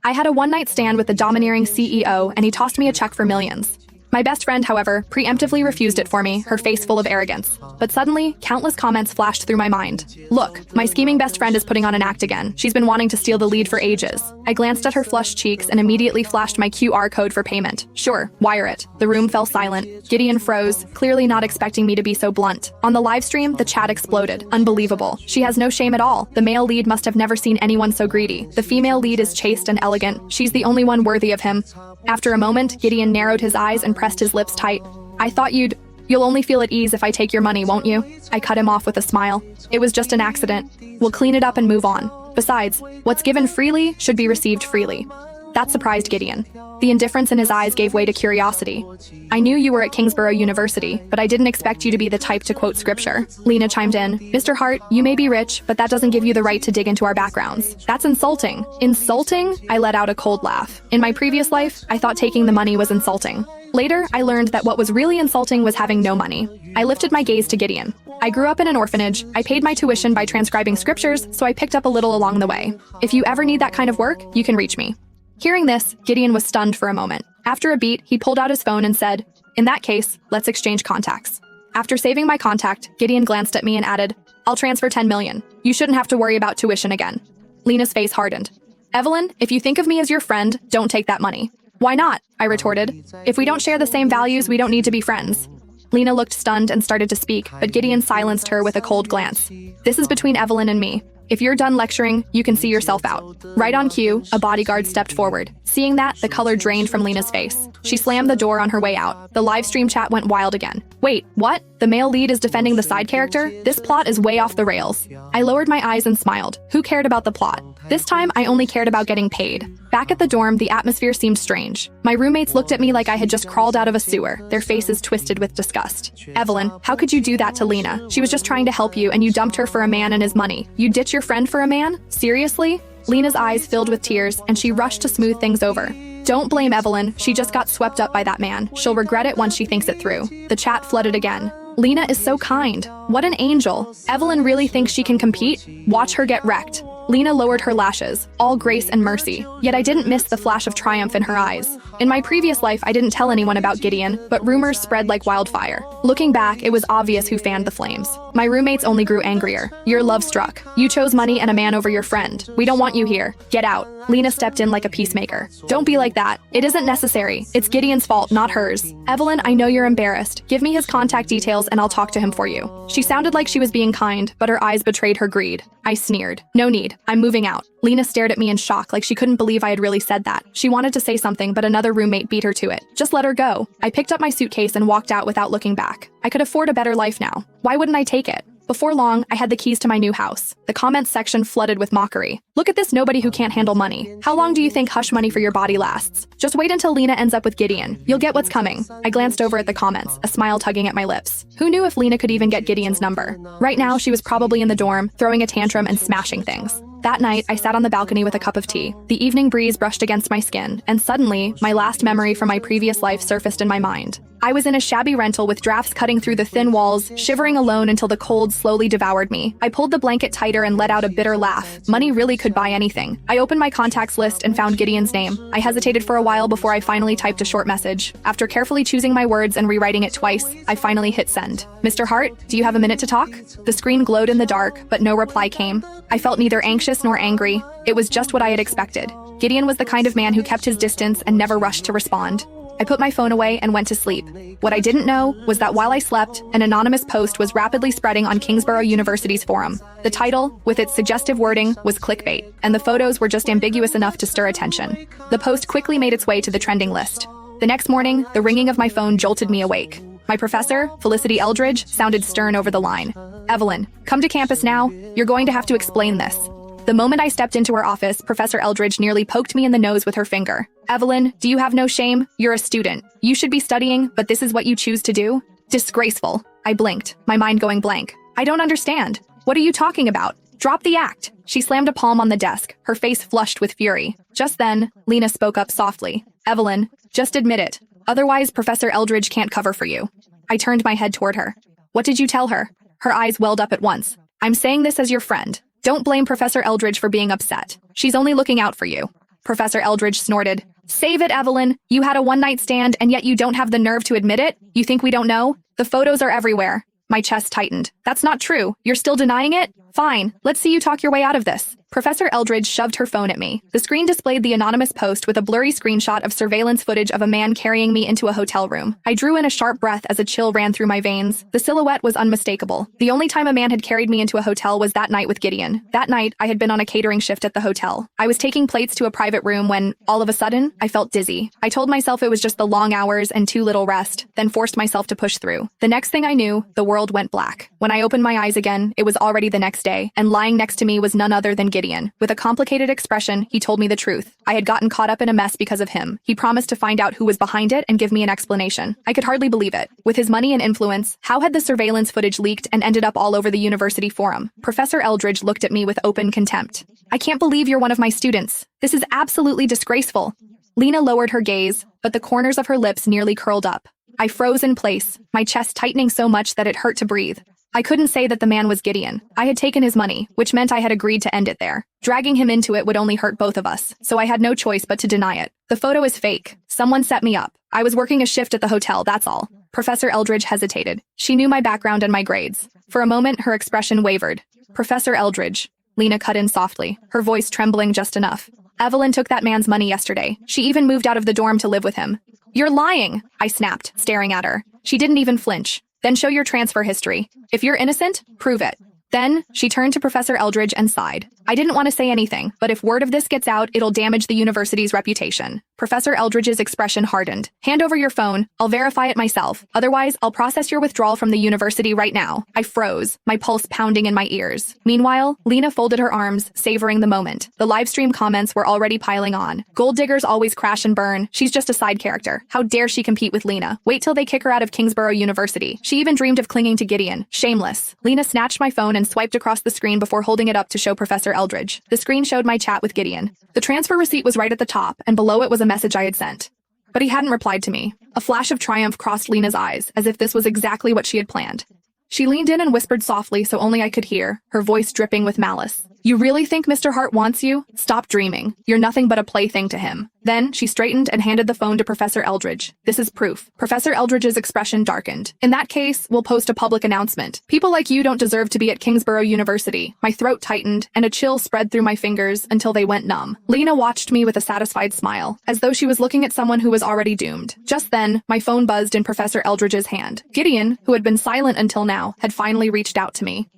I had a one-night stand with the domineering CEO, and he tossed me a check for millions. My best friend, however, preemptively refused it for me, her face full of arrogance. But suddenly, countless comments flashed through my mind. Look, my scheming best friend is putting on an act again. She's been wanting to steal the lead for ages. I glanced at her flushed cheeks and immediately flashed my QR code for payment. Sure, wire it. The room fell silent. Gideon froze, clearly not expecting me to be so blunt. On the live stream, the chat exploded. Unbelievable. She has no shame at all. The male lead must have never seen anyone so greedy. The female lead is chaste and elegant. She's the only one worthy of him. After a moment, Gideon narrowed his eyes and pressed his lips tight. I thought you'll only feel at ease if I take your money, won't you? I cut him off with a smile. It was just an accident. We'll clean it up and move on. Besides, what's given freely should be received freely. That surprised Gideon. The indifference in his eyes gave way to curiosity. I knew you were at Kingsborough University, but I didn't expect you to be the type to quote scripture. Lena chimed in. Mr. Hart, you may be rich, but that doesn't give you the right to dig into our backgrounds. That's insulting. Insulting? I let out a cold laugh. In my previous life, I thought taking the money was insulting. Later, I learned that what was really insulting was having no money. I lifted my gaze to Gideon. I grew up in an orphanage. I paid my tuition by transcribing scriptures, so I picked up a little along the way. If you ever need that kind of work, you can reach me. Hearing this, Gideon was stunned for a moment. After a beat, he pulled out his phone and said, "In that case, let's exchange contacts." After saving my contact, Gideon glanced at me and added, "I'll transfer 10 million. You shouldn't have to worry about tuition again." Lena's face hardened. "Evelyn, if you think of me as your friend, don't take that money." "Why not?" I retorted. "If we don't share the same values, we don't need to be friends." Lena looked stunned and started to speak, but Gideon silenced her with a cold glance. "This is between Evelyn and me. If you're done lecturing, you can see yourself out." Right on cue, a bodyguard stepped forward. Seeing that, the color drained from Lena's face. She slammed the door on her way out. The live stream chat went wild again. "Wait, what? The male lead is defending the side character? This plot is way off the rails." I lowered my eyes and smiled. Who cared about the plot? This time, I only cared about getting paid. Back at the dorm, the atmosphere seemed strange. My roommates looked at me like I had just crawled out of a sewer, their faces twisted with disgust. "Evelyn, how could you do that to Lena? She was just trying to help you and you dumped her for a man and his money. You ditch your friend for a man? Seriously?" Lena's eyes filled with tears and she rushed to smooth things over. "Don't blame Evelyn. She just got swept up by that man. She'll regret it once she thinks it through." The chat flooded again. "Lena is so kind. What an angel. Evelyn really thinks she can compete? Watch her get wrecked." Lena lowered her lashes, all grace and mercy, yet I didn't miss the flash of triumph in her eyes. In my previous life, I didn't tell anyone about Gideon, but rumors spread like wildfire. Looking back, it was obvious who fanned the flames. My roommates only grew angrier. "You're love-struck. You chose money and a man over your friend. We don't want you here. Get out." Lena stepped in like a peacemaker. "Don't be like that. It isn't necessary. It's Gideon's fault, not hers." "Evelyn, I know you're embarrassed. Give me his contact details and I'll talk to him for you." She sounded like she was being kind, but her eyes betrayed her greed. I sneered. "No need. I'm moving out." Lena stared at me in shock like she couldn't believe I had really said that. She wanted to say something, but another roommate beat her to it. "Just let her go." I picked up my suitcase and walked out without looking back. I could afford a better life now. Why wouldn't I take it? Before long, I had the keys to my new house. The comments section flooded with mockery. "Look at this nobody who can't handle money. How long do you think hush money for your body lasts? Just wait until Lena ends up with Gideon. You'll get what's coming." I glanced over at the comments, a smile tugging at my lips. Who knew if Lena could even get Gideon's number? Right now, she was probably in the dorm, throwing a tantrum and smashing things. That night, I sat on the balcony with a cup of tea. The evening breeze brushed against my skin, and suddenly, my last memory from my previous life surfaced in my mind. I was in a shabby rental with drafts cutting through the thin walls, shivering alone until the cold slowly devoured me. I pulled the blanket tighter and let out a bitter laugh. Money really could buy anything. I opened my contacts list and found Gideon's name. I hesitated for a while before I finally typed a short message. After carefully choosing my words and rewriting it twice, I finally hit send. "Mr. Hart, do you have a minute to talk?" The screen glowed in the dark, but no reply came. I felt neither anxious nor angry. It was just what I had expected. Gideon was the kind of man who kept his distance and never rushed to respond. I put my phone away and went to sleep. What I didn't know was that while I slept, an anonymous post was rapidly spreading on Kingsborough University's forum. The title, with its suggestive wording, was clickbait, and the photos were just ambiguous enough to stir attention. The post quickly made its way to the trending list. The next morning, the ringing of my phone jolted me awake. My professor, Felicity Eldridge, sounded stern over the line. "Evelyn, come to campus now. You're going to have to explain this." The moment I stepped into her office, Professor Eldridge nearly poked me in the nose with her finger. "Evelyn, do you have no shame? You're a student. You should be studying, but this is what you choose to do? Disgraceful." I blinked, my mind going blank. "I don't understand. What are you talking about? Drop the act." She slammed a palm on the desk, her face flushed with fury. Just then, Lena spoke up softly. "Evelyn, just admit it. Otherwise, Professor Eldridge can't cover for you." I turned my head toward her. "What did you tell her?" Her eyes welled up at once. "I'm saying this as your friend. Don't blame Professor Eldridge for being upset. She's only looking out for you." Professor Eldridge snorted. Save it, Evelyn. You had a one-night stand, and yet you don't have the nerve to admit it? You think we don't know? The photos are everywhere. My chest tightened. That's not true. You're still denying it? Fine. Let's see you talk your way out of this. Professor Eldridge shoved her phone at me. The screen displayed the anonymous post with a blurry screenshot of surveillance footage of a man carrying me into a hotel room. I drew in a sharp breath as a chill ran through my veins. The silhouette was unmistakable. The only time a man had carried me into a hotel was that night with Gideon. That night, I had been on a catering shift at the hotel. I was taking plates to a private room when, all of a sudden, I felt dizzy. I told myself it was just the long hours and too little rest, then forced myself to push through. The next thing I knew, the world went black. When I opened my eyes again, it was already the next day, and lying next to me was none other than Gideon. With a complicated expression, he told me the truth. I had gotten caught up in a mess because of him. He promised to find out who was behind it and give me an explanation. I could hardly believe it. With his money and influence, how had the surveillance footage leaked and ended up all over the university forum? Professor Eldridge looked at me with open contempt. I can't believe you're one of my students. This is absolutely disgraceful. Lena lowered her gaze, but the corners of her lips nearly curled up. I froze in place, my chest tightening so much that it hurt to breathe. I couldn't say that the man was Gideon. I had taken his money, which meant I had agreed to end it there. Dragging him into it would only hurt both of us, so I had no choice but to deny it. The photo is fake. Someone set me up. I was working a shift at the hotel, that's all. Professor Eldridge hesitated. She knew my background and my grades. For a moment, her expression wavered. Professor Eldridge. Lena cut in softly, her voice trembling just enough. Evelyn took that man's money yesterday. She even moved out of the dorm to live with him. You're lying, I snapped, staring at her. She didn't even flinch. Then show your transfer history. If you're innocent, prove it. Then, she turned to Professor Eldridge and sighed. I didn't want to say anything, but if word of this gets out, it'll damage the university's reputation. Professor Eldridge's expression hardened. Hand over your phone. I'll verify it myself. Otherwise, I'll process your withdrawal from the university right now. I froze, my pulse pounding in my ears. Meanwhile, Lena folded her arms, savoring the moment. The livestream comments were already piling on. Gold diggers always crash and burn. She's just a side character. How dare she compete with Lena? Wait till they kick her out of Kingsborough University. She even dreamed of clinging to Gideon. Shameless. Lena snatched my phone and swiped across the screen before holding it up to show Professor Eldridge. The screen showed my chat with Gideon. The transfer receipt was right at the top, and below it was a message I had sent. But he hadn't replied to me. A flash of triumph crossed Lena's eyes, as if this was exactly what she had planned. She leaned in and whispered softly so only I could hear, her voice dripping with malice. You really think Mr. Hart wants you? Stop dreaming. You're nothing but a plaything to him. Then, she straightened and handed the phone to Professor Eldridge. This is proof. Professor Eldridge's expression darkened. In that case, we'll post a public announcement. People like you don't deserve to be at Kingsborough University. My throat tightened, and a chill spread through my fingers until they went numb. Lena watched me with a satisfied smile, as though she was looking at someone who was already doomed. Just then, my phone buzzed in Professor Eldridge's hand. Gideon, who had been silent until now, had finally reached out to me.